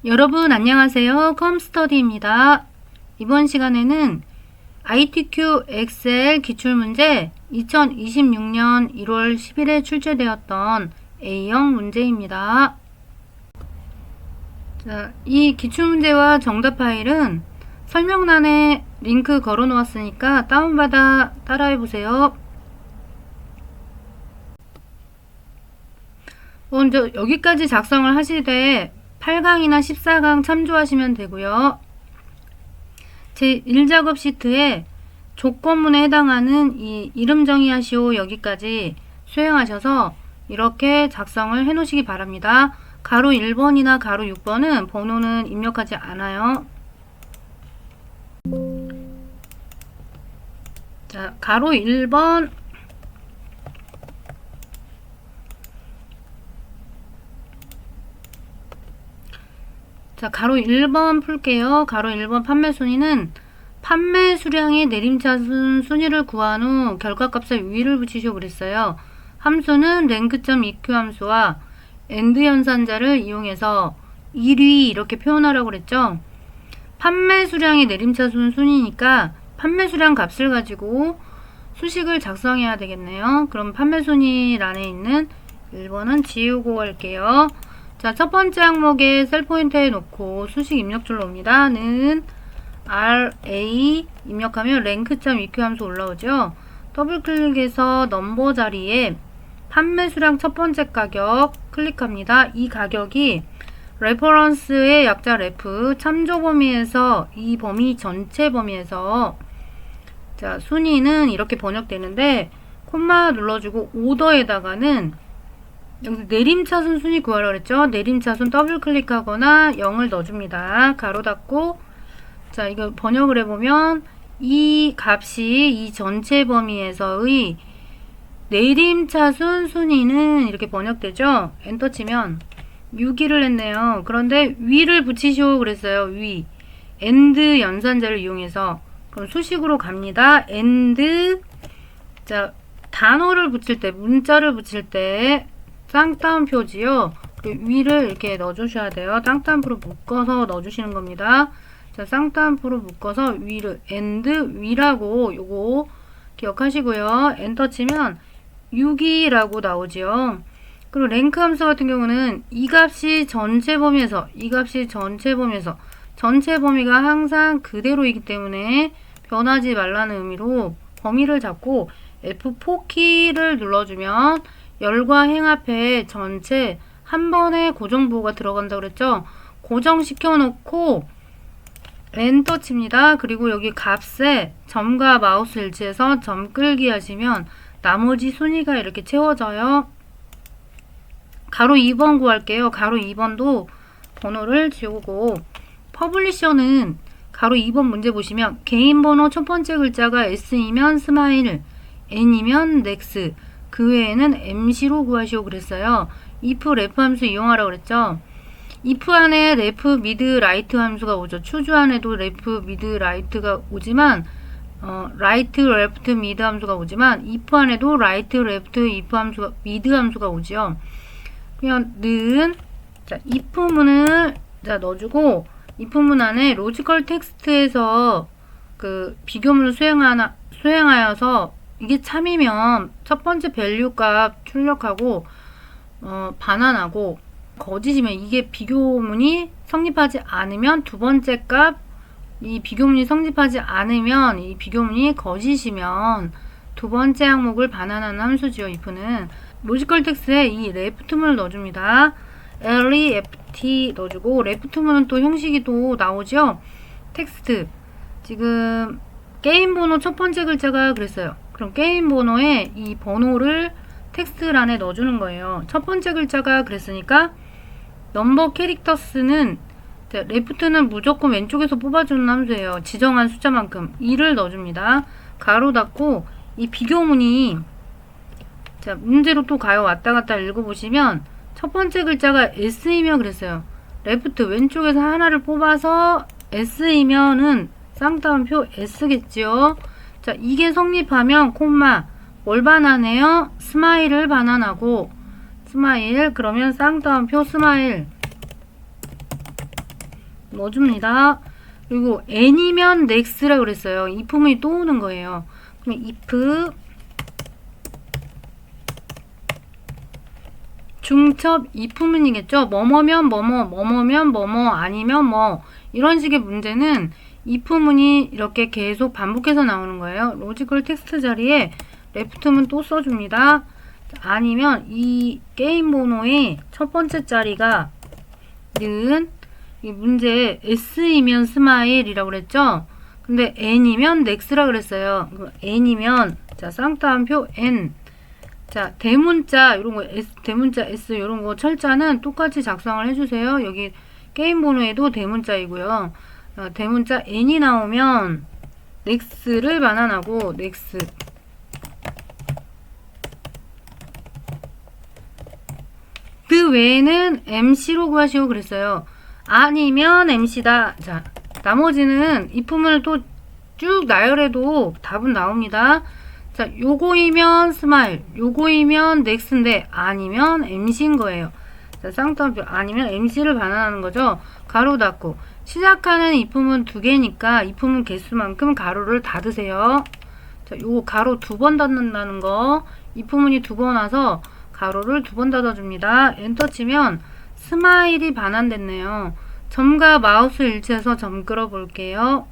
여러분 안녕하세요. 컴스터디입니다. 이번 시간에는 ITQ 엑셀 기출문제 2026년 1월 10일에 출제되었던 A형 문제입니다. 자, 이 기출문제와 정답 파일은 설명란에 링크 걸어 놓았으니까 다운받아 따라해 보세요. 먼저 여기까지 작성을 하시되 8강이나 14강 참조하시면 되고요. 제1작업 시트에 조건문에 해당하는 이 이름 정의하시오 여기까지 수행하셔서 이렇게 작성을 해 놓으시기 바랍니다. 가로 1번이나 가로 6번은 번호는 입력하지 않아요. 자, 가로 1번 자, 가로 1번 풀게요. 가로 1번 판매 순위는 판매 수량의 내림차순 순위를 구한 후 결과값에 위를 붙이시오 그랬어요. 함수는 rank.eq 함수와 AND 연산자를 이용해서 1위 이렇게 표현하라고 그랬죠. 판매 수량의 내림차순 순위니까 판매 수량 값을 가지고 수식을 작성해야 되겠네요. 그럼 판매 순위란에 있는 1번은 지우고 갈게요. 자, 첫 번째 항목에 셀 포인터에 놓고 수식 입력줄로 옵니다. 는 RA 입력하면 rank.eq 함수 올라오죠. 더블 클릭해서 넘버 자리에 판매 수량 첫 번째 가격 클릭합니다. 이 가격이 레퍼런스의 약자 ref 참조 범위에서 이 범위 전체 범위에서 자, 순위는 이렇게 번역되는데 콤마 눌러주고 오더에다가는 여기서 내림차순 순위 구하라 그랬죠. 내림차순 더블 클릭하거나 0을 넣어줍니다. 가로 닫고 자, 이거 번역을 해보면 이 값이 이 전체 범위에서의 내림차순 순위는 이렇게 번역되죠. 엔터 치면 6위를 했네요. 그런데 위를 붙이시오 그랬어요. 위 AND 연산자를 이용해서 그럼 수식으로 갑니다. AND 자, 단어를 붙일 때 문자를 붙일 때 쌍따옴 표지요. 위를 이렇게 넣어주셔야 돼요. 쌍따옴표로 묶어서 넣어주시는 겁니다. 자, 쌍따옴표로 묶어서 위를 AND 위라고 요거 기억하시고요. 엔터 치면 6이라고 나오죠. 그리고 랭크 함수 같은 경우는 이 값이 전체 범위에서 전체 범위가 항상 그대로이기 때문에 변하지 말라는 의미로 범위를 잡고 F4키를 눌러주면 열과 행 앞에 전체 한 번에 고정부호가 들어간다고 그랬죠. 고정시켜 놓고 엔터 칩니다. 그리고 여기 값에 점과 마우스 일치해서 점 끌기 하시면 나머지 순위가 이렇게 채워져요. 가로 2번 구할게요. 가로 2번도 번호를 지우고 퍼블리셔는 가로 2번 문제 보시면 개인 번호 첫 번째 글자가 S이면 스마일, N이면 넥스, 그 외에는 MC로 구하시오 그랬어요. if ref 함수 이용하라고 그랬죠. if 안에 ref mid right 함수가 오죠. choose 안에도 ref mid right가 오지만 right left mid 함수가 오지만 if 안에도 right left if 함수가 mid 함수가 오죠. 그냥 는 자, if 문을 자 넣어주고 if 문 안에 logical text에서 그 비교문을 수행하여서 이게 참이면 첫 번째 밸류 값 출력하고 반환하고 거짓이면 이게 비교문이 성립하지 않으면 두 번째 값 이 비교문이 성립하지 않으면 이 비교문이 거짓이면 두 번째 항목을 반환하는 함수지요. if는 로지컬 텍스트에 이 left문을 넣어줍니다. left 넣어주고 left문은 또 형식이 또 나오죠. 텍스트 지금 게임 번호 첫 번째 글자가 그랬어요. 그럼 게임 번호에 이 번호를 텍스트란에 넣어주는 거예요. 첫 번째 글자가 그랬으니까 넘버 캐릭터스는 레프트는 무조건 왼쪽에서 뽑아주는 함수예요. 지정한 숫자만큼 2를 넣어줍니다. 가로 닫고 이 비교문이 자, 문제로 또 가요. 왔다 갔다 읽어보시면 첫 번째 글자가 S이면 그랬어요. 레프트 왼쪽에서 하나를 뽑아서 S이면은 쌍따옴표 S겠죠. 자, 이게 성립하면 콤마 뭘 반환해요? 스마일을 반환하고 스마일 그러면 쌍따옴표 스마일 넣어줍니다. 그리고 n이면 next라고 그랬어요. if문이 또 오는 거예요. 그럼 if 중첩 if문이겠죠. 뭐뭐면 뭐뭐, 뭐뭐면 뭐뭐, 아니면 뭐 이런 식의 문제는 if문이 이렇게 계속 반복해서 나오는 거예요. 로지컬 텍스트 자리에 left문 또 써줍니다. 아니면 이 게임 번호의 첫 번째 자리가 는 이 문제에 S이면 스마일이라고 그랬죠. 근데 N이면 next라고 그랬어요. N이면 자 쌍따옴표 N 자 대문자 이런 거 S, 대문자 S 이런 거 철자는 똑같이 작성을 해주세요. 여기 게임 번호에도 대문자이고요. 대문자 N이 나오면 next를 반환하고 next 그 외에는 MC로 구하시오 그랬어요. 아니면 MC다. 자, 나머지는 if문을 또 쭉 나열해도 답은 나옵니다. 자, 요거이면 스마일, 요거이면 넥스인데 아니면 MC인 거예요. 자, 쌍따옴표 아니면 MC를 반환하는 거죠. 가로 닫고 시작하는 if문 두 개니까 if문 개수만큼 가로를 닫으세요. 자, 요거 가로 두 번 닫는다는 거 if문이 두 번 와서 가로를 두 번 닫아줍니다. 엔터 치면 스마일이 반환됐네요. 점과 마우스 일치해서 점 끌어 볼게요.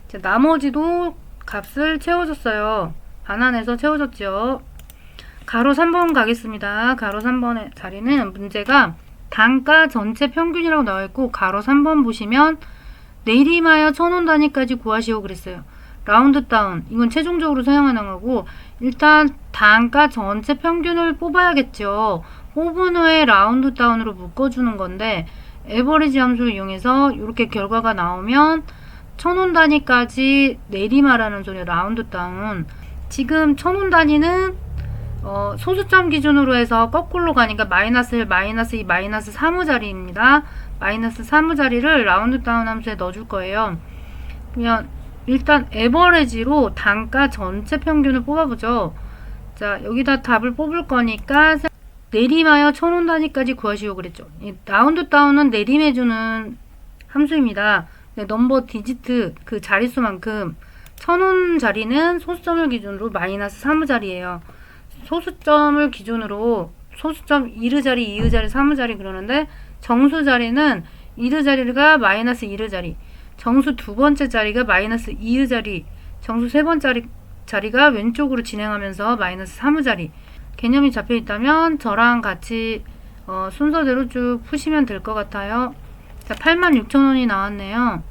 자, 나머지도 값을 채워줬어요. 반환해서 채워줬죠. 가로 3번 가겠습니다. 가로 3번의 자리는 문제가 단가 전체 평균이라고 나와있고 가로 3번 보시면 내림하여 천원 단위까지 구하시오 그랬어요. 라운드 다운 이건 최종적으로 사용하는 거고 일단 단가 전체 평균을 뽑아야겠죠. 뽑은 후에 라운드 다운으로 묶어주는 건데 에버리지 함수를 이용해서 이렇게 결과가 나오면 천원 단위까지 내림하라는 소리예요. 라운드 다운 지금 천원 단위는 소수점 기준으로 해서 거꾸로 가니까 마이너스 1, 마이너스 2, 마이너스 3호자리입니다. 마이너스 3호자리를 라운드 다운 함수에 넣어줄 거예요. 그러면 일단 에버리지로 단가 전체 평균을 뽑아보죠. 자, 여기다 답을 뽑을 거니까 내림하여 천원 단위까지 구하시오 그랬죠. 이 라운드 다운은 내림해주는 함수입니다. 넘버 디지트 그 자릿수만큼 천원 자리는 소수점을 기준으로 마이너스 3호자리예요. 소수점을 기준으로 소수점 1호자리, 2호자리, 3호자리 그러는데 정수 자리는 1호자리가 마이너스 1호자리 정수 두 번째 자리가 마이너스 2호자리 정수 세 번째 자리가 왼쪽으로 진행하면서 마이너스 3호자리 개념이 잡혀 있다면 저랑 같이 순서대로 쭉 푸시면 될 것 같아요. 자, 86,000원이 나왔네요.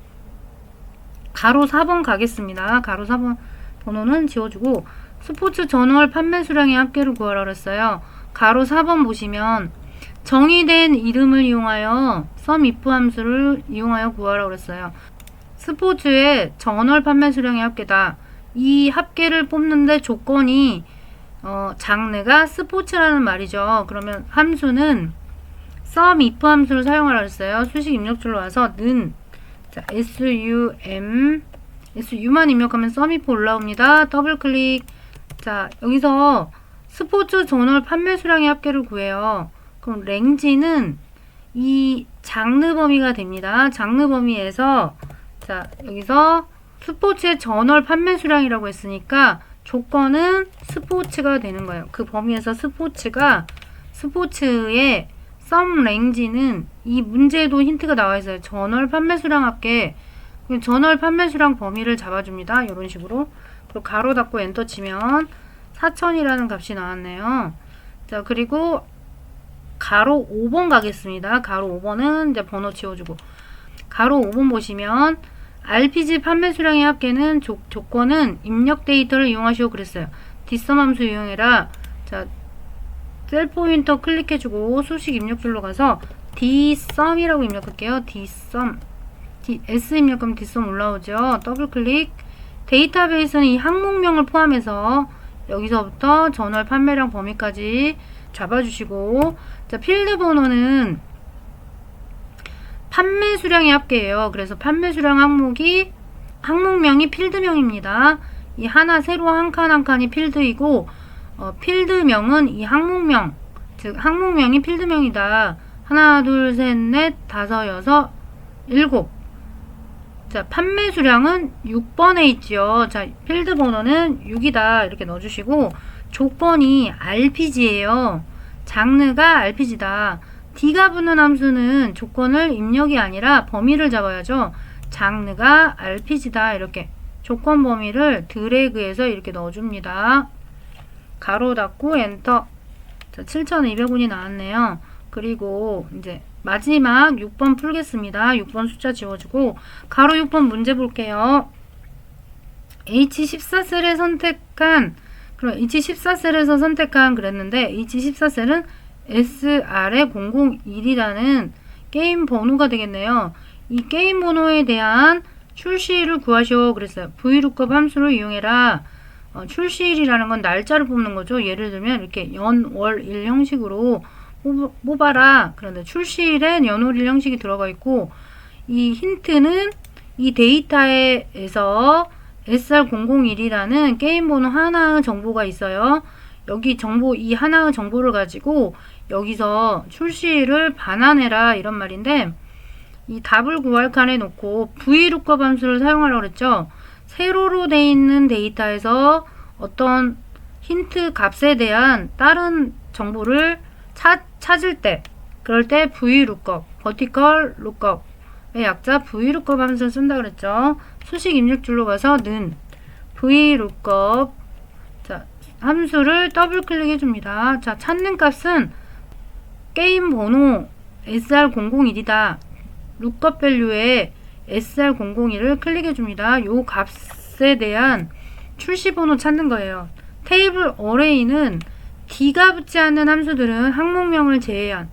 가로 4번 가겠습니다. 가로 4번 번호는 지워주고 스포츠 전월 판매 수량의 합계를 구하라 그랬어요. 가로 4번 보시면 정의된 이름을 이용하여 sum_if 함수를 이용하여 구하라 그랬어요. 스포츠의 전월 판매 수량의 합계다. 이 합계를 뽑는데 조건이 장르가 스포츠라는 말이죠. 그러면 함수는 sum_if 함수를 사용하라 그랬어요. 수식 입력줄로 와서 는 자, su만 입력하면 sum_if 올라옵니다. 더블 클릭. 자, 여기서 스포츠 전월 판매 수량의 합계를 구해요. 그럼 랭지는 이 장르 범위가 됩니다. 장르 범위에서 자, 여기서 스포츠의 전월 판매 수량이라고 했으니까 조건은 스포츠가 되는 거예요. 그 범위에서 스포츠의 sum range는 이 문제에도 힌트가 나와 있어요. 전월 판매 수량 합계. 전월 판매 수량 범위를 잡아줍니다. 이런 식으로. 그리고 가로 닫고 엔터 치면 4000이라는 값이 나왔네요. 자, 그리고 가로 5번 가겠습니다. 가로 5번은 이제 번호 지워주고. 가로 5번 보시면 RPG 판매 수량의 합계는 조건은 입력 데이터를 이용하시오 그랬어요. dsum 함수 이용해라. 자, 셀 포인터 클릭해주고 수식 입력줄로 가서 dsum이라고 입력할게요. dsum S 입력하면 dsum 올라오죠. 더블 클릭. 데이터베이스는 이 항목명을 포함해서 여기서부터 전월 판매량 범위까지 잡아주시고 자, 필드 번호는 판매 수량의 합계예요. 그래서 판매 수량 항목명이 필드명입니다. 이 하나 세로 한 칸 한 칸이 필드이고 필드명은 이 항목명 즉 항목명이 필드명이다. 하나 둘 셋 넷 다섯 여섯 일곱 자, 판매 수량은 6번에 있지요. 자, 필드 번호는 6이다. 이렇게 넣어주시고, 조건이 RPG예요. 장르가 RPG다. D가 붙는 함수는 조건을 입력이 아니라 범위를 잡아야죠. 장르가 RPG다. 이렇게 조건 범위를 드래그해서 이렇게 넣어줍니다. 가로 닫고 엔터. 자, 7,200원이 나왔네요. 그리고 이제 마지막 6번 풀겠습니다. 6번 숫자 지워주고 가로 6번 문제 볼게요. H14셀에 선택한, 그럼 H14셀에서 선택한 그랬는데 H14셀은 SRE001이라는 게임 번호가 되겠네요. 이 게임 번호에 대한 출시일을 구하시오 그랬어요. VLOOKUP 함수를 이용해라. 출시일이라는 건 날짜를 뽑는 거죠. 예를 들면 이렇게 연, 월, 일 형식으로 뽑아라. 그런데 출시일엔 연, 월, 일 형식이 들어가 있고, 이 힌트는 이 데이터에서 SR001이라는 게임 번호 하나의 정보가 있어요. 여기 정보, 이 하나의 정보를 가지고 여기서 출시일을 반환해라 이런 말인데, 이 답을 구할 칸에 놓고 VLOOKUP 함수를 사용하라고 그랬죠. 세로로 되어 있는 데이터에서 어떤 힌트 값에 대한 다른 정보를 찾을 때, 그럴 때 VLOOKUP, Vertical Lookup의 약자 VLOOKUP 함수를 쓴다 그랬죠. 수식 입력줄로 가서 는 VLOOKUP, 자, 함수를 더블 클릭해 줍니다. 자, 찾는 값은 게임 번호 SR001이다. lookup value에 SR001을 클릭해 줍니다. 요 값에 대한 출시 번호 찾는 거예요. 테이블 어레이는 D가 붙지 않는 함수들은 항목명을 제외한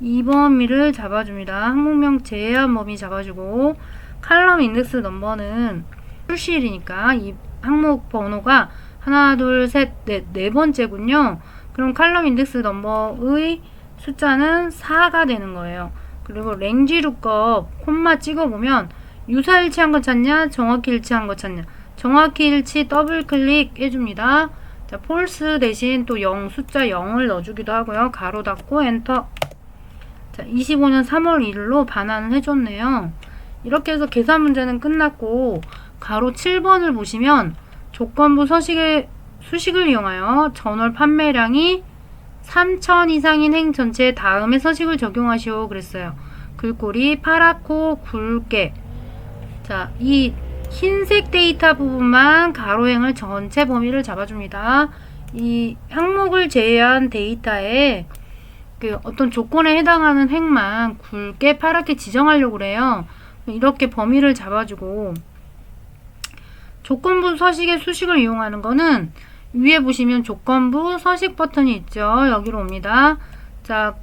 이 범위를 잡아줍니다. 항목명 제외한 범위 잡아주고, 칼럼 인덱스 넘버는 출시일이니까 이 항목 번호가 하나, 둘, 셋, 넷, 네 번째군요. 그럼 칼럼 인덱스 넘버의 숫자는 4가 되는 거예요. 그리고 랭지 룩업 콤마 찍어보면 유사 일치한 거 찾냐, 정확히 일치한 거 찾냐. 정확히 일치 더블 클릭 해줍니다. 자, 폴스 대신 또 0, 숫자 0을 넣어주기도 하고요. 가로 닫고 엔터. 자, 25년 3월 1일로 반환을 해줬네요. 이렇게 해서 계산 문제는 끝났고, 가로 7번을 보시면 조건부 수식을 이용하여 전월 판매량이 3,000 이상인 행 전체 다음에 서식을 적용하시오 그랬어요. 글꼴이 파랗고 굵게. 자, 이 흰색 데이터 부분만 가로행을 전체 범위를 잡아줍니다. 이 항목을 제외한 데이터에 그 어떤 조건에 해당하는 행만 굵게 파랗게 지정하려고 그래요. 이렇게 범위를 잡아주고, 조건부 서식의 수식을 이용하는 거는 위에 보시면 조건부 서식 버튼이 있죠. 여기로 옵니다. 자,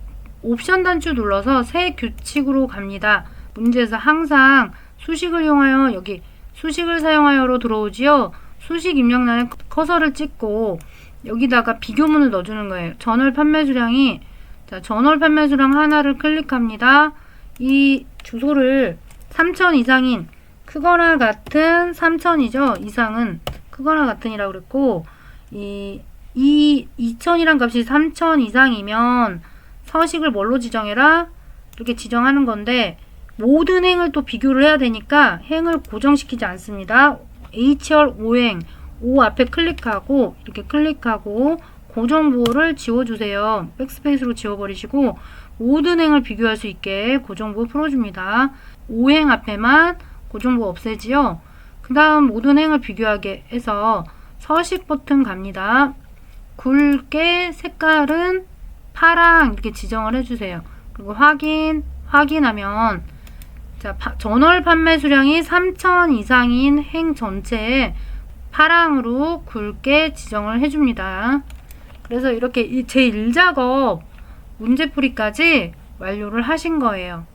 옵션 단추 눌러서 새 규칙으로 갑니다. 문제에서 항상 수식을 이용하여, 여기 수식을 사용하여로 들어오지요. 수식 입력란에 커서를 찍고 여기다가 비교문을 넣어주는 거예요. 전월 판매 수량이, 자, 전월 판매 수량 하나를 클릭합니다. 이 주소를 3,000 이상인, 크거나 같은 3,000이죠. 이상은 크거나 같은이라고 그랬고, 이 2,000이란 값이 3,000 이상이면 서식을 뭘로 지정해라? 이렇게 지정하는 건데, 모든 행을 또 비교를 해야 되니까 행을 고정시키지 않습니다. HR 5행, 5 앞에 클릭하고, 이렇게 클릭하고 고정부호를 지워주세요. 백스페이스로 지워버리시고 모든 행을 비교할 수 있게 고정부호 풀어줍니다. 5행 앞에만 고정부호 없애지요. 그 다음 모든 행을 비교하게 해서 서식 버튼 갑니다. 굵게 색깔은 파랑 이렇게 지정을 해주세요. 그리고 확인하면, 자, 전월 판매 수량이 3,000 이상인 행 전체에 파랑으로 굵게 지정을 해줍니다. 그래서 이렇게 제 1작업 문제풀이까지 완료를 하신 거예요.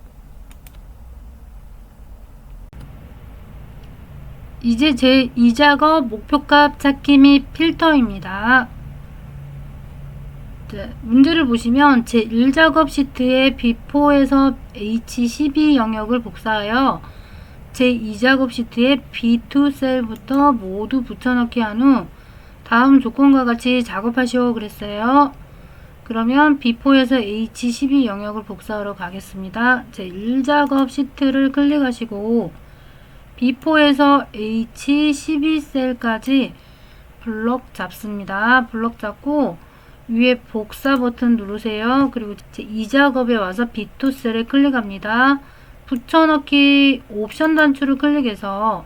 이제 제 2작업 목표값 찾기 및 필터입니다. 문제를 보시면 제 1작업 시트에 B4에서 H12 영역을 복사하여 제 2작업 시트에 B2 셀부터 모두 붙여넣기 한 후 다음 조건과 같이 작업하시오 그랬어요. 그러면 B4에서 H12 영역을 복사하러 가겠습니다. 제 1작업 시트를 클릭하시고 B4에서 H12셀까지 블럭 잡습니다. 블럭 잡고 위에 복사 버튼 누르세요. 그리고 이 작업에 와서 B2 셀에 클릭합니다. 붙여넣기 옵션 단추를 클릭해서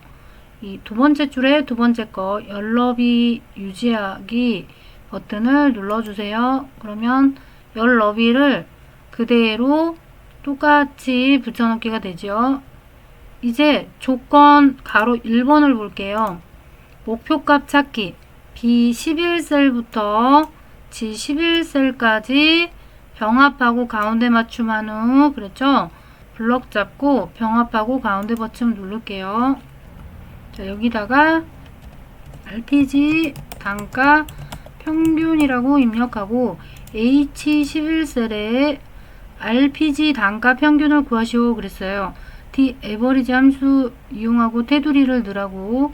이 두 번째 줄에 두 번째 거 열너비 유지하기 버튼을 눌러주세요. 그러면 열너비를 그대로 똑같이 붙여넣기가 되죠. 이제 조건 가로 1번을 볼게요. 목표값 찾기 B11셀부터 G11셀까지 병합하고 가운데 맞춤한 후 그랬죠? 블럭 잡고 병합하고 가운데 맞춤 누를게요. 자, 여기다가 RPG 단가 평균이라고 입력하고 H11셀에 RPG 단가 평균을 구하시오 그랬어요. D 에버리지 함수 이용하고 테두리를 넣으라고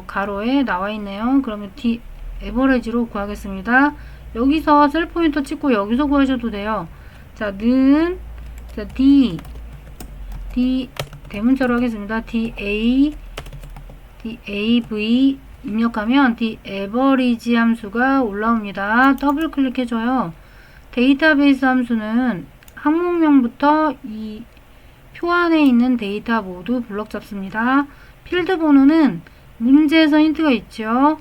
가로에 나와 있네요. 그러면 D 에버리지로 구하겠습니다. 여기서 셀 포인터 찍고 여기서 구하셔도 돼요. 자, 는 자, D 대문자로 하겠습니다. DAV 입력하면 D 에버리지 함수가 올라옵니다. 더블 클릭해줘요. 데이터베이스 함수는 항목명부터 이 표 안에 있는 데이터 모두 블럭 잡습니다. 필드 번호는 문제에서 힌트가 있죠.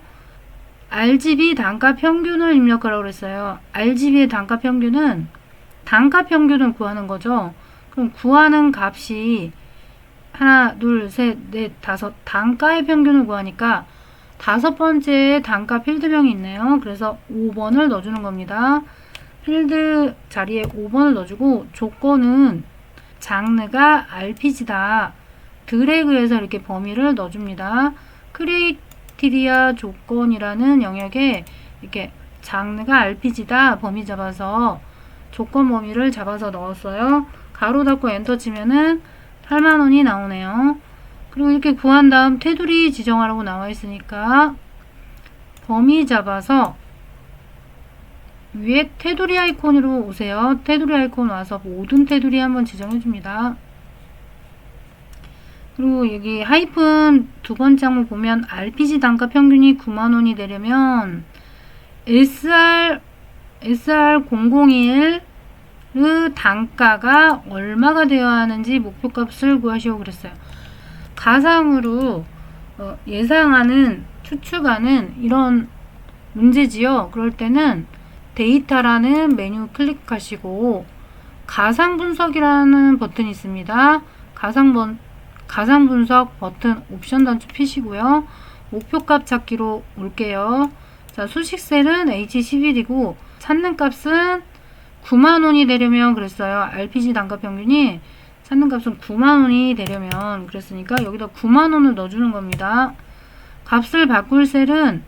RGB 단가 평균을 입력하라고 그랬어요. RGB의 단가 평균은 단가 평균을 구하는 거죠. 그럼 구하는 값이 하나, 둘, 셋, 넷, 다섯 단가의 평균을 구하니까 다섯 번째 단가 필드명이 있네요. 그래서 5번을 넣어주는 겁니다. 필드 자리에 5번을 넣어주고 조건은 장르가 RPG다. 드래그해서 이렇게 범위를 넣어줍니다. 크리테리아 조건이라는 영역에 이렇게 장르가 RPG다 범위 잡아서 조건 범위를 잡아서 넣었어요. 가로 닫고 엔터 치면은 8만원이 나오네요. 그리고 이렇게 구한 다음 테두리 지정하라고 나와 있으니까 범위 잡아서 위에 테두리 아이콘으로 오세요. 테두리 아이콘 와서 모든 테두리 한번 지정해 줍니다. 그리고 여기 하이픈 두 번째 항목 보면 RPG 단가 평균이 9만원이 되려면 SR001의 단가가 얼마가 되어야 하는지 목표값을 구하시오 그랬어요. 가상으로 예상하는 추측하는 이런 문제지요. 그럴 때는 데이터라는 메뉴 클릭하시고 가상 분석이라는 버튼이 있습니다. 가상 분석 버튼 옵션 단추 피시고요. 목표값 찾기로 올게요. 자, 수식셀은 H11이고 찾는 값은 9만원이 되려면 그랬어요. RPG 단가 평균이 찾는 값은 9만원이 되려면 그랬으니까 여기다 9만원을 넣어주는 겁니다. 값을 바꿀 셀은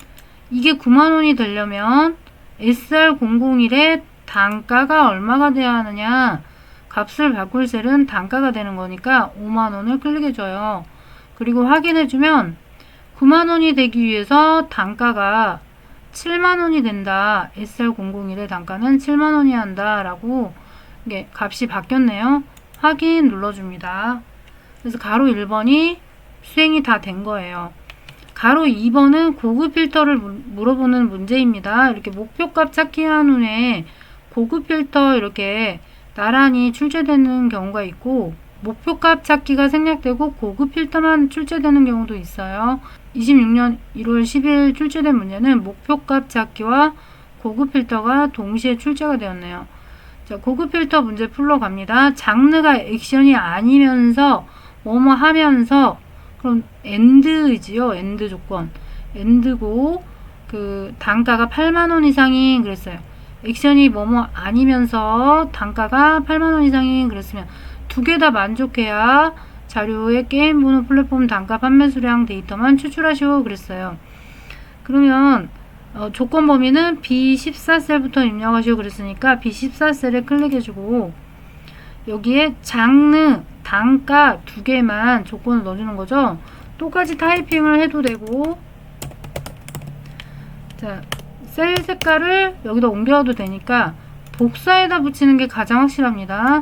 이게 9만원이 되려면 SR001의 단가가 얼마가 되어야 하느냐, 값을 바꿀 셀은 단가가 되는 거니까 5만원을 클릭해줘요. 그리고 확인해주면 9만원이 되기 위해서 단가가 7만원이 된다. SR001의 단가는 7만원이 한다 라고 이게 값이 바뀌었네요. 확인 눌러줍니다. 그래서 가로 1번이 수행이 다 된 거예요. 가로 2번은 고급 필터를 물어보는 문제입니다. 이렇게 목표값 찾기 한 후에 고급 필터 이렇게 나란히 출제되는 경우가 있고 목표값 찾기가 생략되고 고급 필터만 출제되는 경우도 있어요. 26년 1월 10일 출제된 문제는 목표값 찾기와 고급 필터가 동시에 출제가 되었네요. 자, 고급 필터 문제 풀러 갑니다. 장르가 액션이 아니면서 뭐뭐 하면서 그럼 엔드이지요. 엔드 조건. 엔드고 그 단가가 8만원 이상인 그랬어요. 액션이 뭐뭐 아니면서 단가가 8만원 이상인 그랬으면 두 개 다 만족해야 자료의 게임 번호 플랫폼 단가 판매 수량 데이터만 추출하시오 그랬어요. 그러면 조건 범위는 B14셀부터 입력하시오 그랬으니까 B14셀에 클릭해주고 여기에 장르, 단가 두 개만 조건을 넣어주는 거죠. 똑같이 타이핑을 해도 되고 자, 셀 색깔을 여기다 옮겨도 되니까 복사에다 붙이는 게 가장 확실합니다.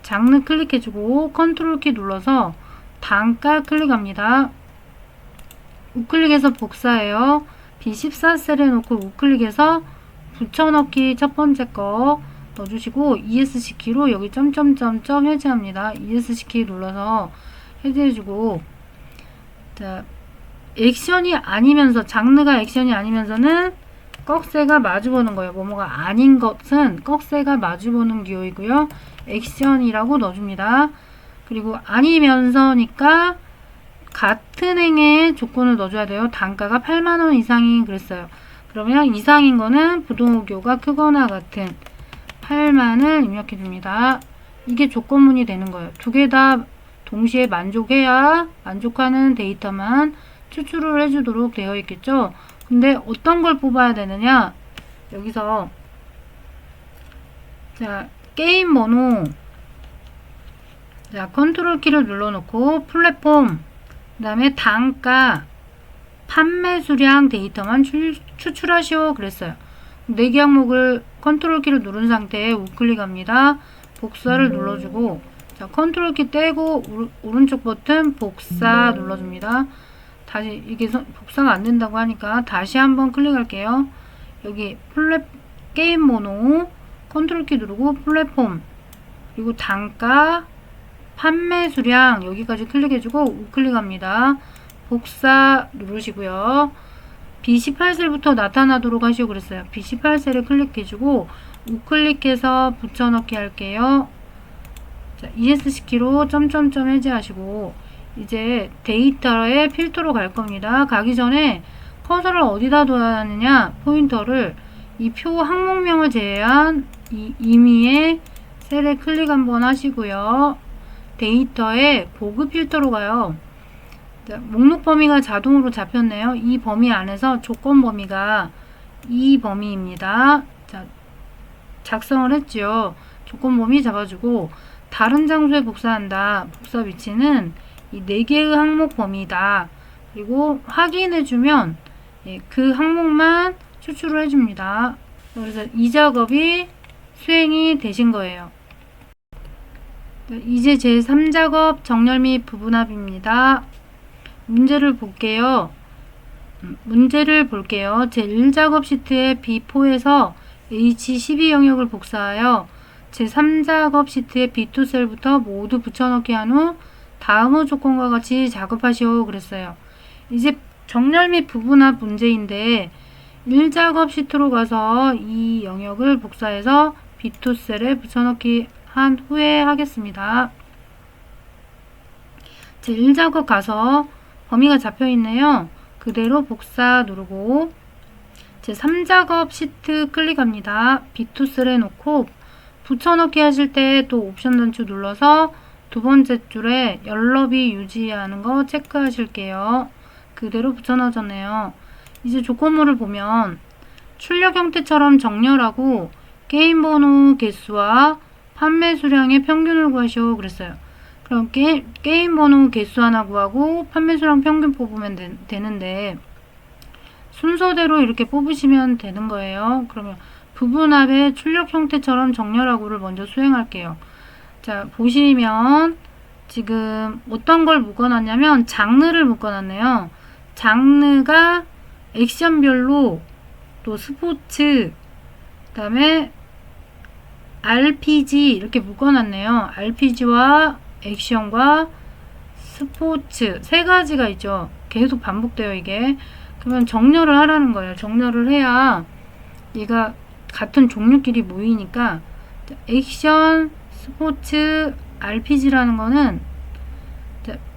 장르 클릭해주고 컨트롤 키 눌러서 단가 클릭합니다. 우클릭해서 복사해요. B14셀에 놓고 우클릭해서 붙여넣기 첫 번째 거 넣어주시고 ESC 키로 여기 점점점점 해제합니다. ESC 키 눌러서 해제해주고, 자, 액션이 아니면서, 장르가 액션이 아니면서는 꺽쇠가 마주보는 거예요. 뭐뭐가 아닌 것은 꺽쇠가 마주보는 기호이고요. 액션이라고 넣어줍니다. 그리고 아니면서니까 같은 행의 조건을 넣어줘야 돼요. 단가가 8만원 이상이 그랬어요. 그러면 이상인 거는 부동호교가 크거나 같은 8만을 입력해 줍니다. 이게 조건문이 되는 거예요. 두 개 다 동시에 만족해야 만족하는 데이터만 추출을 해주도록 되어 있겠죠. 근데 어떤 걸 뽑아야 되느냐, 여기서 자, 게임 번호, 자, 컨트롤 키를 눌러놓고 플랫폼, 그 다음에 단가, 판매 수량 데이터만 추출하시오 그랬어요. 4개 항목을 컨트롤 키를 누른 상태에 우클릭합니다. 복사를 눌러주고, 자, 컨트롤 키 떼고 오른쪽 버튼 복사 눌러줍니다. 다시 이게 복사가 안 된다고 하니까 다시 한번 클릭할게요. 여기 게임 번호, 컨트롤 키 누르고 플랫폼, 그리고 단가, 판매 수량 여기까지 클릭해주고 우클릭합니다. 복사 누르시고요. B18셀부터 나타나도록 하시고 그랬어요. B18셀을 클릭해주고 우클릭해서 붙여넣기 할게요. 자, ESC 키로 점점점 해제하시고 이제 데이터의 필터로 갈 겁니다. 가기 전에 커서를 어디다 둬야 하느냐, 포인터를 이 표 항목명을 제외한 이 임의의 셀에 클릭 한번 하시고요. 데이터에 보급 필터로 가요. 자, 목록 범위가 자동으로 잡혔네요. 이 범위 안에서 조건 범위가 이 범위입니다. 자, 작성을 했죠. 조건 범위 잡아주고 다른 장소에 복사한다. 복사 위치는 이 4개의 항목 범위다. 그리고 확인해주면 그 항목만 추출을 해줍니다. 그래서 이 작업이 수행이 되신 거예요. 이제 제3작업 정렬 및 부분합입니다. 문제를 볼게요. 제1작업 시트의 B4에서 H12 영역을 복사하여 제3작업 시트의 B2 셀부터 모두 붙여넣기 한 후 다음의 조건과 같이 작업하시오 그랬어요. 이제 정렬 및 부분합 문제인데 1작업 시트로 가서 이 영역을 복사해서 B2 셀에 붙여넣기 한 후에 하겠습니다. 제 1작업 가서 범위가 잡혀 있네요. 그대로 복사 누르고 제 3작업 시트 클릭합니다. B2 셀에 놓고 붙여넣기 하실 때 또 옵션 단추 눌러서 두 번째 줄에 연럽이 유지하는 거 체크하실게요. 그대로 붙여넣어졌네요. 이제 조건물을 보면 출력 형태처럼 정렬하고 게임 번호 개수와 판매 수량의 평균을 구하시오 그랬어요. 그럼 게임 번호 개수 하나 구하고 판매 수량 평균 뽑으면 되는데 순서대로 이렇게 뽑으시면 되는 거예요. 그러면 부분합의 출력 형태처럼 정렬하고를 먼저 수행할게요. 자, 보시면 지금 어떤 걸 묶어놨냐면 장르를 묶어놨네요. 장르가 액션별로 또 스포츠, 그 다음에 RPG 이렇게 묶어놨네요. RPG와 액션과 스포츠 세 가지가 있죠. 계속 반복돼요 이게. 그러면 정렬을 하라는 거예요. 정렬을 해야 얘가 같은 종류끼리 모이니까 액션, 스포츠, RPG라는 거는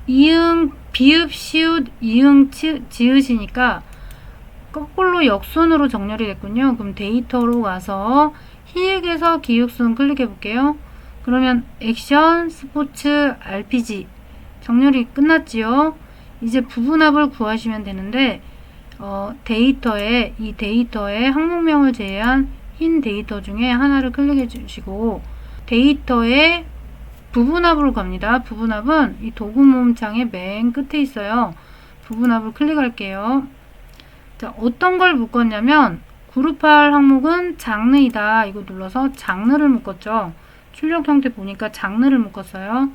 이응, 비읍, 시읒, 이응, 지읒이니까 거꾸로 역순으로 정렬이 됐군요. 그럼 데이터로 가서 희액에서 기육순 클릭해 볼게요. 그러면 액션, 스포츠, RPG 정렬이 끝났지요. 이제 부분합을 구하시면 되는데 이 데이터에 항목명을 제외한 흰 데이터 중에 하나를 클릭해 주시고 데이터에 부분합으로 갑니다. 부분합은 이 도구 모음창의 맨 끝에 있어요. 부분합을 클릭할게요. 자, 어떤 걸 묶었냐면 그룹할 항목은 장르이다. 이거 눌러서 장르를 묶었죠. 출력 형태 보니까 장르를 묶었어요.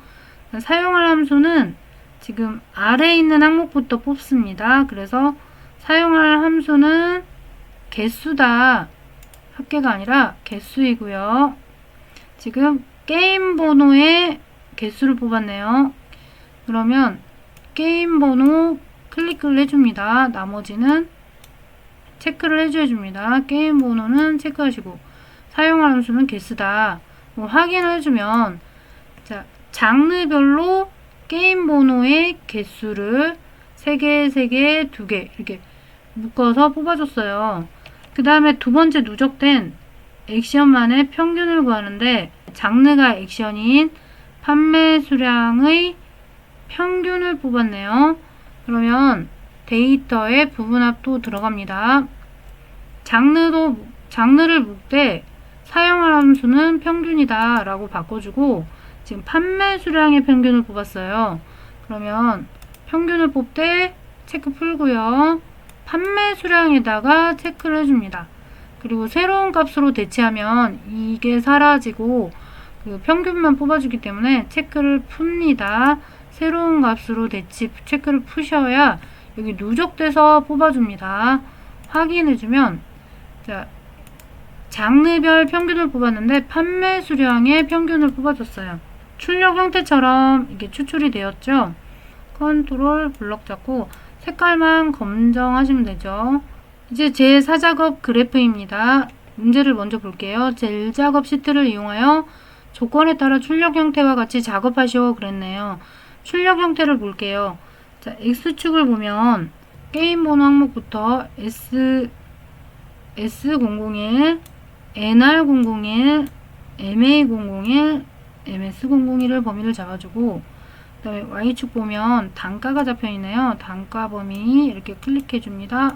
사용할 함수는 지금 아래에 있는 항목부터 뽑습니다. 그래서 사용할 함수는 개수다. 합계가 아니라 개수이고요. 지금 게임 번호의 개수를 뽑았네요. 그러면 게임 번호 클릭을 해줍니다. 나머지는 체크를 해줍니다. 게임 번호는 체크하시고 사용할 함수는 개수다. 확인을 해주면 자, 장르별로 게임 번호의 개수를 3개, 3개, 2개 이렇게 묶어서 뽑아줬어요. 그 다음에 두 번째 누적된 액션만의 평균을 구하는데 장르가 액션인 판매 수량의 평균을 뽑았네요. 그러면 데이터에 부분합도 들어갑니다. 장르를 묶되 사용할 함수는 평균이다 라고 바꿔주고 지금 판매 수량의 평균을 뽑았어요. 그러면 평균을 뽑되 체크 풀고요. 판매 수량에다가 체크를 해줍니다. 그리고 새로운 값으로 대체하면 이게 사라지고 그 평균만 뽑아주기 때문에 체크를 풉니다. 새로운 값으로 체크를 푸셔야 여기 누적돼서 뽑아줍니다. 확인해주면 자, 장르별 평균을 뽑았는데 판매 수량의 평균을 뽑아줬어요. 출력 형태처럼 이게 추출이 되었죠. 컨트롤 블럭 잡고 색깔만 검정하시면 되죠. 이제 제 4작업 그래프입니다. 문제를 먼저 볼게요. 제 1작업 시트를 이용하여 조건에 따라 출력 형태와 같이 작업하시오 그랬네요. 출력 형태를 볼게요. 자, X축을 보면 게임 번호 항목부터 S001, NR001, MA001, MS001을 범위를 잡아주고 그 다음에 Y축 보면 단가가 잡혀있네요. 단가 범위 이렇게 클릭해 줍니다.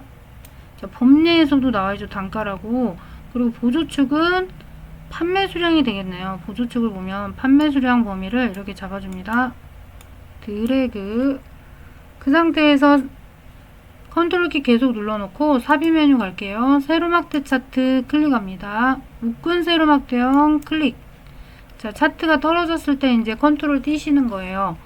자, 범례에서도 나와있죠. 단가라고. 그리고 보조축은 판매 수량이 되겠네요. 보조축을 보면 판매 수량 범위를 이렇게 잡아줍니다. 드래그. 그 상태에서 컨트롤 키 계속 눌러놓고 삽입 메뉴 갈게요. 세로막대 차트 클릭합니다. 묶은 세로막대형 클릭. 자, 차트가 떨어졌을 때 이제 컨트롤 띄시는 거예요.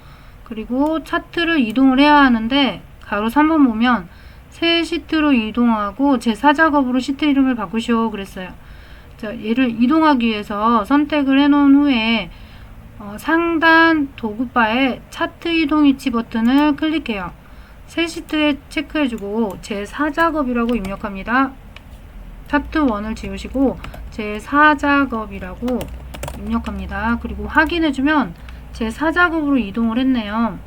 그리고 차트를 이동을 해야 하는데 가로 3번 보면 새 시트로 이동하고 제 4작업으로 시트 이름을 바꾸시오 그랬어요. 자, 얘를 이동하기 위해서 선택을 해 놓은 후에 상단 도구바에 차트 이동 위치 버튼을 클릭해요. 새 시트에 체크해주고 제 4작업이라고 입력합니다. 차트 1을 지우시고 제 4작업이라고 입력합니다. 그리고 확인해주면 제 4작업으로 이동을 했네요.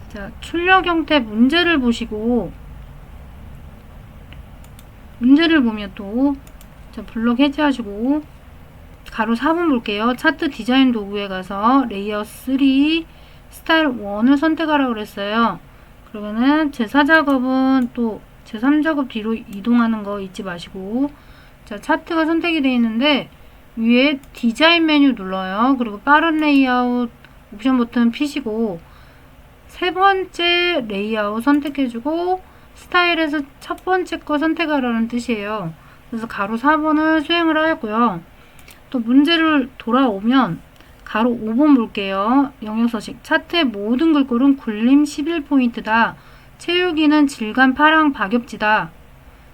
자, 출력 형태 문제를 보시고 문제를 보면 또 자, 블럭 해제하시고 가로 4번 볼게요. 차트 디자인 도구에 가서 레이아웃 3 스타일 1을 선택하라고 그랬어요. 그러면은 제 4작업은 또 제 3작업 뒤로 이동하는 거 잊지 마시고 자, 차트가 선택이 되어 있는데 위에 디자인 메뉴 눌러요. 그리고 빠른 레이아웃 옵션 버튼 피시고 세 번째 레이아웃 선택해주고 스타일에서 첫 번째 거 선택하라는 뜻이에요. 그래서 가로 4번을 수행을 하였고요. 또 문제를 돌아오면 가로 5번 볼게요. 영역서식 차트의 모든 글꼴은 굴림 11포인트다. 채우기는 질감 파랑 박엽지다.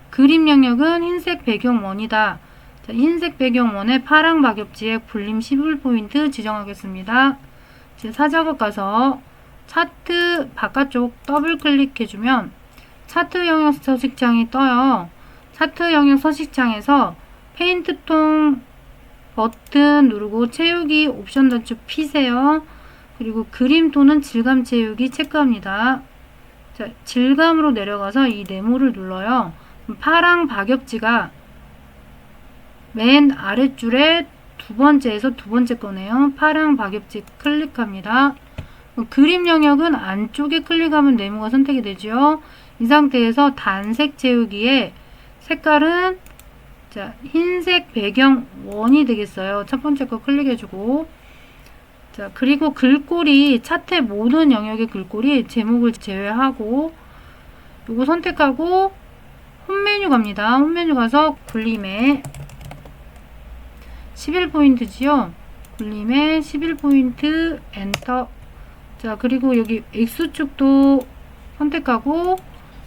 그림 영역은 흰색 배경 원이다. 자, 흰색 배경 원에 파랑 박엽지에 굴림 11포인트 지정하겠습니다. 제 4작업 가서 차트 바깥쪽 더블 클릭해주면 차트 영역 서식창이 떠요. 차트 영역 서식창에서 페인트통 버튼 누르고 채우기 옵션 단축 피세요. 그리고 그림 또는 질감 채우기 체크합니다. 자, 질감으로 내려가서 이 네모를 눌러요. 파랑 박엽지가 맨 아랫줄에 두 번째에서 두 번째 거네요. 파랑 박엽지 클릭합니다. 그림 영역은 안쪽에 클릭하면 네모가 선택이 되죠. 이 상태에서 단색 채우기에 색깔은 자, 흰색 배경 원이 되겠어요. 첫 번째 거 클릭해주고 자, 그리고 글꼴이 차트의 모든 영역의 글꼴이 제목을 제외하고 요거 선택하고 홈 메뉴 갑니다. 홈 메뉴 가서 굴림에 11포인트지요. 굴림에 11포인트 엔터. 자, 그리고 여기 X축도 선택하고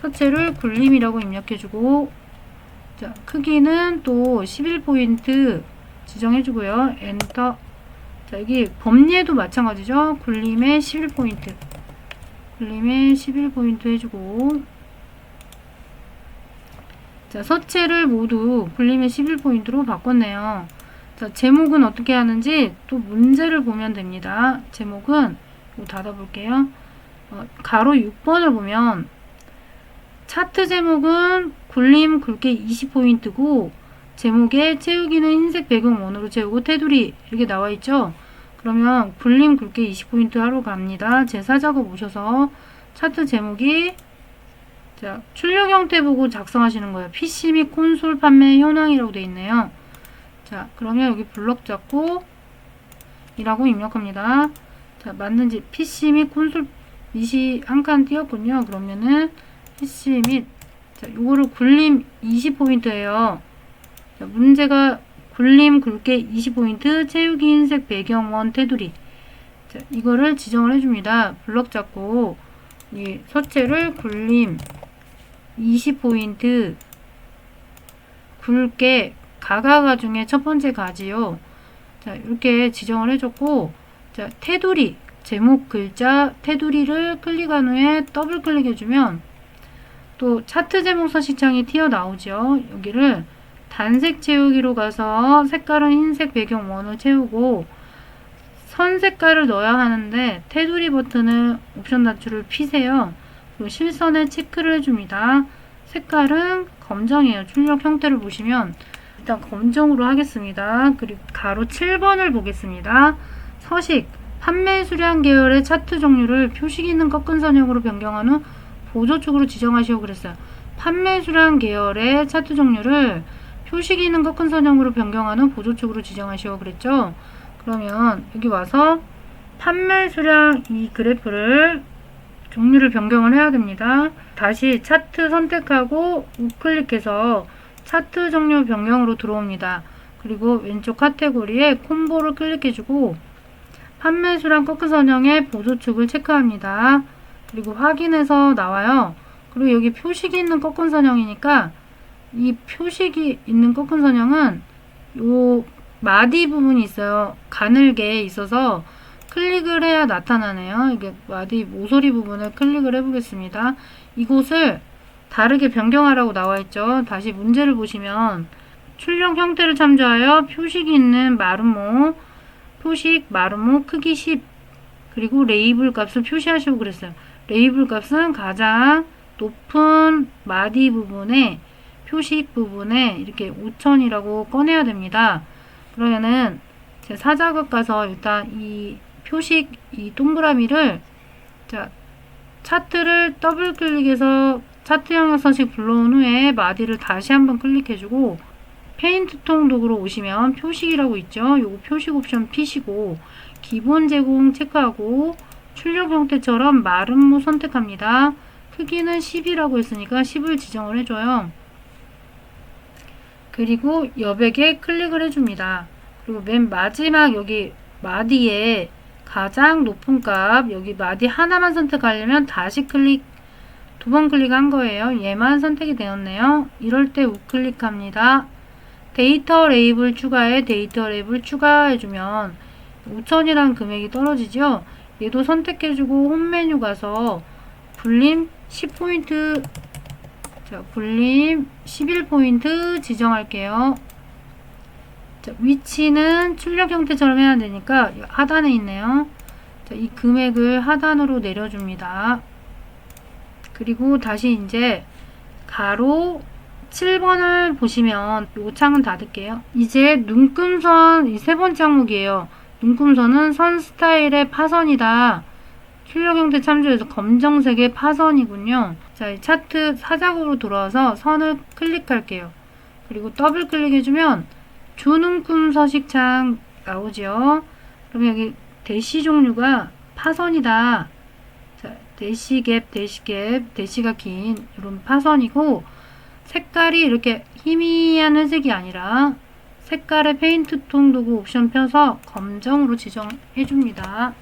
서체를 굴림이라고 입력해주고, 자, 크기는 또 11포인트 지정해주고요. 엔터. 자, 여기 범례도 마찬가지죠. 굴림에 11포인트. 굴림에 11포인트 해주고, 자, 서체를 모두 굴림에 11포인트로 바꿨네요. 자, 제목은 어떻게 하는지 또 문제를 보면 됩니다. 제목은 이거 닫아볼게요. 가로 6번을 보면 차트 제목은 굴림 굵게 20포인트고 제목에 채우기는 흰색 배경 원으로 채우고 테두리 이렇게 나와 있죠. 그러면 굴림 굵게 20포인트 하러 갑니다. 제4작업 오셔서 차트 제목이 자, 출력 형태 보고 작성하시는 거예요. PC 및 콘솔 판매 현황이라고 되어 있네요. 자, 그러면 여기 블럭 잡고 이라고 입력합니다. 자, 맞는지 PC 및 콘솔 닛이 한 칸 띄었군요. 그러면은 PC 및 자, 요거를 굴림 20포인트예요. 자, 문제가 굴림 굵게 20포인트 채우기 흰색 배경원 테두리. 자, 이거를 지정을 해줍니다. 블럭 잡고 이 서체를 굴림 20포인트 굵게 가가가 중에 첫 번째 가지요. 자, 이렇게 지정을 해줬고, 자, 테두리, 제목 글자 테두리를 클릭한 후에 더블 클릭해주면 또 차트 제목 서식창이 튀어나오죠. 여기를 단색 채우기로 가서 색깔은 흰색 배경 원을 채우고 선 색깔을 넣어야 하는데 테두리 버튼을 옵션 단추를 피세요. 그리고 실선에 체크를 해줍니다. 색깔은 검정이에요. 출력 형태를 보시면 일단 검정으로 하겠습니다. 그리고 가로 7번을 보겠습니다. 서식, 판매 수량 계열의 차트 종류를 표식 있는 꺾은 선형으로 변경한 후 보조축으로 지정하시오 그랬어요. 판매 수량 계열의 차트 종류를 표식 있는 꺾은 선형으로 변경한 후 보조축으로 지정하시오 그랬죠. 그러면 여기 와서 판매 수량 이 그래프를 종류를 변경을 해야 됩니다. 다시 차트 선택하고 우클릭해서 차트 종류 변경으로 들어옵니다. 그리고 왼쪽 카테고리에 콤보를 클릭해주고 판매 수량 꺾은 선형의 보조축을 체크합니다. 그리고 확인해서 나와요. 그리고 여기 표식이 있는 꺾은 선형이니까 이 표식이 있는 꺾은 선형은 요 마디 부분이 있어요. 가늘게 있어서 클릭을 해야 나타나네요. 이게 마디 모서리 부분을 클릭을 해보겠습니다. 이곳을 다르게 변경하라고 나와 있죠. 다시 문제를 보시면 출력 형태를 참조하여 표식이 있는 마름모, 표식 마름모 크기 10 그리고 레이블 값을 표시하시고 그랬어요. 레이블 값은 가장 높은 마디 부분에 표식 부분에 이렇게 5000이라고 꺼내야 됩니다. 그러면은 제 4작업 가서 일단 이 표식 이 동그라미를 자 차트를 더블 클릭해서 차트 영역 서식 불러온 후에 마디를 다시 한번 클릭해주고 페인트 통 도구로 오시면 표식이라고 있죠. 요거 표식 옵션 피시고 기본 제공 체크하고 출력 형태처럼 마름모 선택합니다. 크기는 10이라고 했으니까 10을 지정을 해줘요. 그리고 여백에 클릭을 해줍니다. 그리고 맨 마지막 여기 마디에 가장 높은 값 여기 마디 하나만 선택하려면 다시 클릭 두 번 클릭한 거예요. 얘만 선택이 되었네요. 이럴 때 우클릭합니다. 데이터 레이블 추가해 데이터 레이블 추가해주면 5000이란 금액이 떨어지죠. 얘도 선택해주고 홈 메뉴 가서 굴림 10포인트 자 굴림 11포인트 지정할게요. 자, 위치는 출력 형태처럼 해야 되니까 하단에 있네요. 자, 이 금액을 하단으로 내려줍니다. 그리고 다시 이제 가로 7번을 보시면 이 창은 닫을게요. 이제 눈금선 이 세 번째 항목이에요. 눈금선은 선 스타일의 파선이다. 출력 형태 참조해서 검정색의 파선이군요. 자, 이 차트 사작으로 돌아와서 선을 클릭할게요. 그리고 더블 클릭해주면 주눈금 서식창 나오죠. 그럼 여기 대시 종류가 파선이다. 자, 대시갭, 대시갭, 대시가 긴 이런 파선이고 색깔이 이렇게 희미한 회색이 아니라 색깔의 페인트 톤 도구 옵션 펴서 검정으로 지정해 줍니다.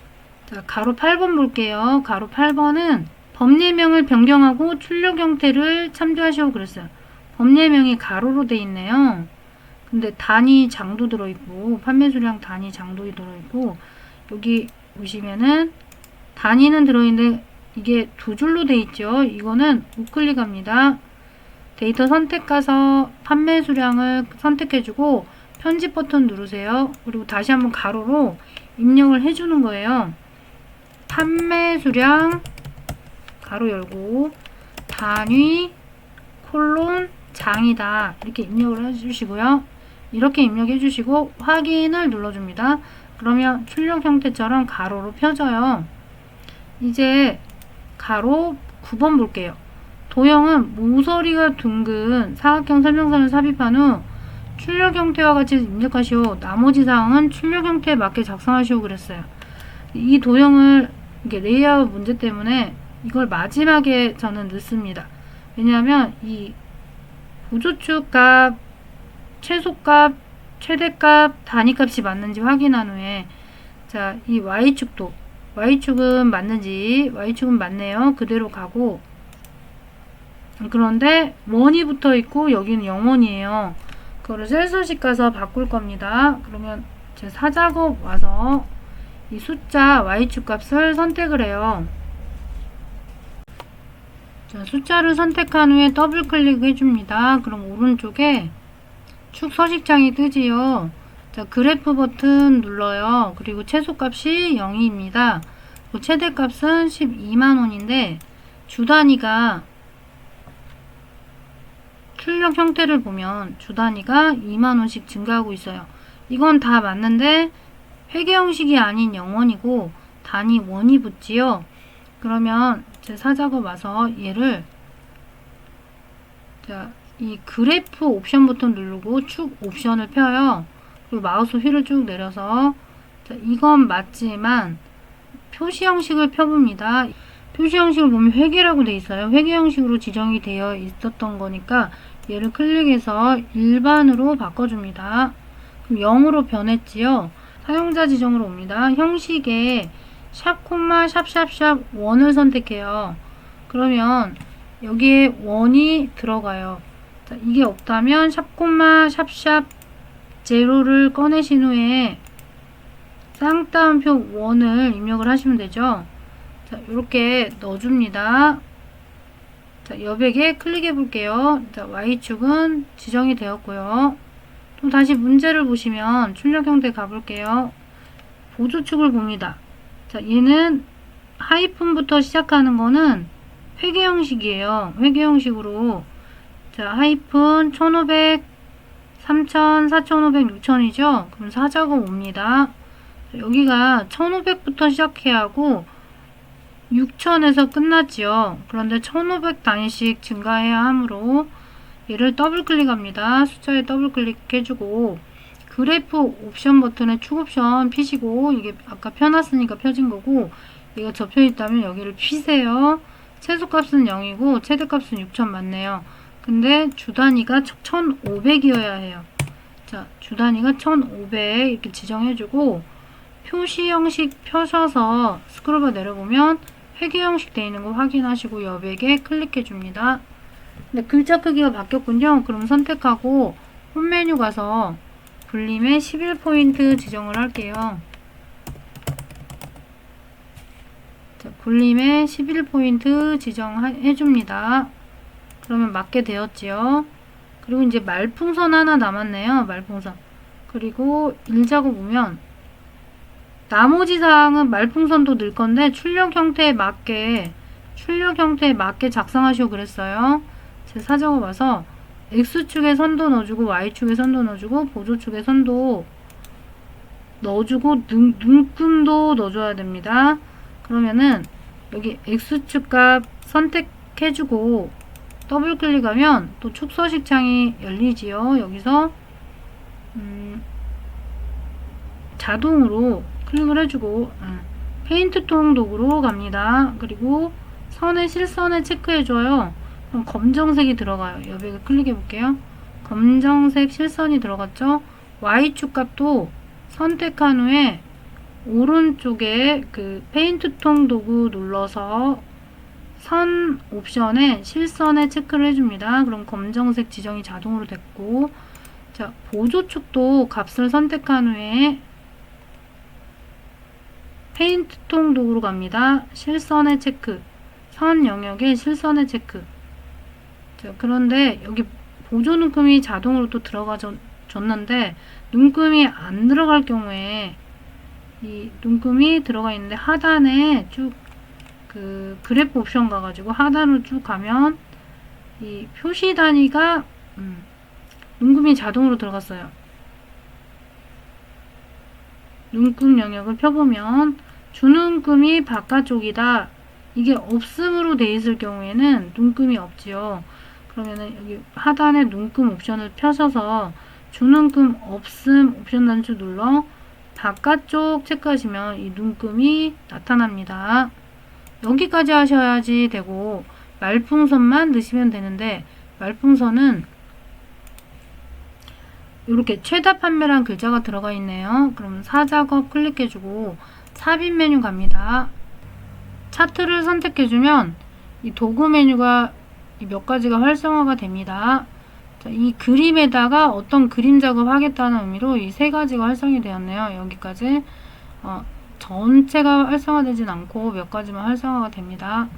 자, 가로 8번 볼게요. 가로 8번은 법례명을 변경하고 출력 형태를 참조하시오 그랬어요. 법례명이 가로로 돼 있네요. 근데 단위 장도 들어있고 판매 수량 단위 장도 들어있고 여기 보시면은 단위는 들어있는데 이게 두 줄로 돼 있죠. 이거는 우클릭합니다. 데이터 선택 가서 판매 수량을 선택해주고 편집 버튼 누르세요. 그리고 다시 한번 가로로 입력을 해주는 거예요. 판매 수량 가로 열고 단위 콜론 장이다 이렇게 입력을 해주시고요. 이렇게 입력해 주시고 확인을 눌러줍니다. 그러면 출력 형태처럼 가로로 펴져요. 이제 가로 9번 볼게요. 도형은 모서리가 둥근 사각형 설명선을 삽입한 후 출력 형태와 같이 입력하시오. 나머지 사항은 출력 형태에 맞게 작성하시오 그랬어요. 이 도형을 이게 레이아웃 문제 때문에 이걸 마지막에 저는 넣습니다. 왜냐하면 이 보조축 값, 최소값, 최대값, 단위값이 맞는지 확인한 후에 자, 이 Y축도 Y축은 맞는지 Y축은 맞네요. 그대로 가고 그런데 원이 붙어 있고 여기는 0원이에요. 그거를 셀서식 가서 바꿀 겁니다. 그러면 제 사작업 와서 이 숫자 Y축 값을 선택을 해요. 자, 숫자를 선택한 후에 더블 클릭 해줍니다. 그럼 오른쪽에 축 서식창이 뜨지요. 자, 그래프 버튼 눌러요. 그리고 최소값이 0입니다. 최대값은 12만원인데 주 단위가 출력 형태를 보면 주 단위가 2만원씩 증가하고 있어요. 이건 다 맞는데 회계 형식이 아닌 0원이고 단위 원이 붙지요. 그러면 제 사작업 와서 얘를 자, 이 그래프 옵션 버튼 누르고 축 옵션을 펴요. 그리고 마우스 휠을 쭉 내려서 자, 이건 맞지만 표시 형식을 펴봅니다. 표시 형식을 보면 회계라고 되어 있어요. 회계 형식으로 지정이 되어 있었던 거니까 얘를 클릭해서 일반으로 바꿔줍니다. 그럼 0으로 변했지요. 사용자 지정으로 옵니다. 형식에 샵 콤마 샵샵샵 원을 선택해요. 그러면 여기에 원이 들어가요. 자, 이게 없다면 샵 콤마 샵샵 제로를 꺼내신 후에 쌍따옴표 원을 입력을 하시면 되죠. 자, 이렇게 넣어줍니다. 자, 여백에 클릭해 볼게요. 자, Y축은 지정이 되었고요. 또 다시 문제를 보시면 출력 형태 가볼게요. 보조축을 봅니다. 자, 얘는 하이픈부터 시작하는 거는 회계 형식이에요. 회계 형식으로 자, 하이픈 1500, 3000, 4500, 6000이죠. 그럼 사작업 옵니다. 자, 여기가 1500부터 시작해야 하고 6000에서 끝났지요. 그런데 1500 단위씩 증가해야 하므로 얘를 더블 클릭합니다. 숫자에 더블 클릭해주고 그래프 옵션 버튼에 축 옵션 피시고 이게 아까 펴놨으니까 펴진 거고 얘가 접혀 있다면 여기를 피세요. 최소값은 0이고 최대값은 6000 맞네요. 근데 주 단위가 1500이어야 해요. 자, 주 단위가 1500 이렇게 지정해주고 표시 형식 펴셔서 스크롤바 내려보면 회계 형식 되어 있는 거 확인하시고 여백에 클릭해 줍니다. 근데 글자 크기가 바뀌었군요. 그럼 선택하고 홈 메뉴 가서 불림에 11포인트 지정을 할게요. 자, 불림에 11포인트 지정해 줍니다. 그러면 맞게 되었지요. 그리고 이제 말풍선 하나 남았네요. 말풍선. 그리고 일자고 보면 나머지 사항은 말풍선도 넣을 건데 출력 형태에 맞게 작성하시오 그랬어요. 제 사정을 봐서 X축에 선도 넣어주고 Y축에 선도 넣어주고 보조축에 선도 넣어주고 눈금도 넣어줘야 됩니다. 그러면은 여기 X축 값 선택해주고 더블 클릭하면 또 축서식 창이 열리지요. 여기서 자동으로 클릭을 해주고 페인트 통 도구로 갑니다. 그리고 선의 실선에 체크해줘요. 그럼 검정색이 들어가요. 여백을 클릭해 볼게요. 검정색 실선이 들어갔죠. Y축 값도 선택한 후에 오른쪽에 그 페인트 통 도구 눌러서 선 옵션에 실선에 체크를 해줍니다. 그럼 검정색 지정이 자동으로 됐고, 자, 보조축도 값을 선택한 후에 페인트 통 도구로 갑니다. 실선에 체크, 선 영역에 실선에 체크. 자, 그런데 여기 보조 눈금이 자동으로 또 들어가졌는데 눈금이 안 들어갈 경우에 이 눈금이 들어가 있는데 하단에 쭉 그 그래프 옵션 가가지고 하단으로 쭉 가면 이 표시 단위가 눈금이 자동으로 들어갔어요. 눈금 영역을 펴보면 주눈금이 바깥쪽이다. 이게 없음으로 돼 있을 경우에는 눈금이 없지요. 그러면은 여기 하단에 눈금 옵션을 펴셔서 주눈금 없음 옵션 단추 눌러 바깥쪽 체크하시면 이 눈금이 나타납니다. 여기까지 하셔야지 되고 말풍선만 넣으시면 되는데 말풍선은 이렇게 최다 판매란 글자가 들어가 있네요. 그럼 사작업 클릭해주고 삽입 메뉴 갑니다. 차트를 선택해주면 이 도구 메뉴가 몇 가지가 활성화가 됩니다. 자, 이 그림에다가 어떤 그림 작업 하겠다는 의미로 이 세 가지가 활성이 되었네요. 여기까지 전체가 활성화되진 않고 몇 가지만 활성화가 됩니다.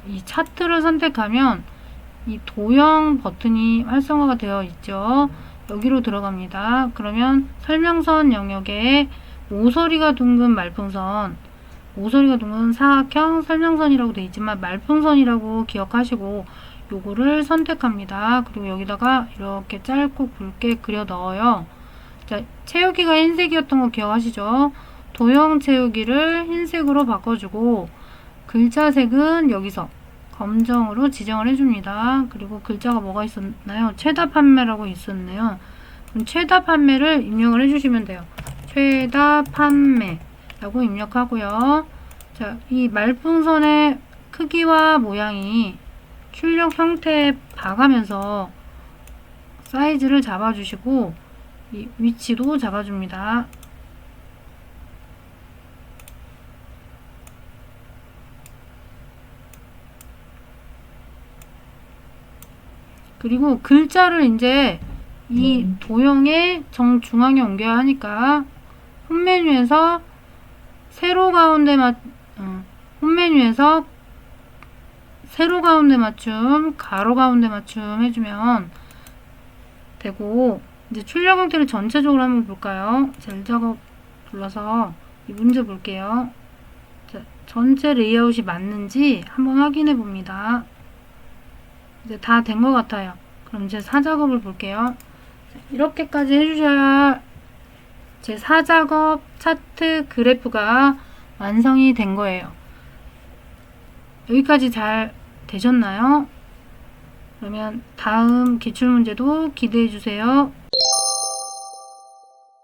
이 차트를 선택하면 이 도형 버튼이 활성화가 되어 있죠. 여기로 들어갑니다. 그러면 설명선 영역에 모서리가 둥근 말풍선, 모서리가 둥근 사각형 설명선이라고 되어 있지만 말풍선이라고 기억하시고 요거를 선택합니다. 그리고 여기다가 이렇게 짧고 굵게 그려 넣어요. 자, 채우기가 흰색이었던 거 기억하시죠? 도형 채우기를 흰색으로 바꿔주고 글자색은 여기서 검정으로 지정을 해줍니다. 그리고 글자가 뭐가 있었나요? 최다 판매라고 있었네요. 그럼 최다 판매를 입력을 해주시면 돼요. 최다 판매라고 입력하고요. 자, 이 말풍선의 크기와 모양이 출력 형태에 봐가면서 사이즈를 잡아주시고 이 위치도 잡아줍니다. 그리고 글자를 이제 이 도형의 정중앙에 옮겨야 하니까 홈 메뉴에서 세로 가운데 맞춤, 가로 가운데 맞춤 해주면 되고, 이제 출력 형태를 전체적으로 한번 볼까요? 젤 작업 눌러서 이 문제 볼게요. 자, 전체 레이아웃이 맞는지 한번 확인해 봅니다. 이제 다 된 것 같아요. 그럼 이제 사작업을 볼게요. 이렇게까지 해주셔야 제 사작업 차트 그래프가 완성이 된 거예요. 여기까지 잘 되셨나요? 그러면 다음 기출문제도 기대해 주세요.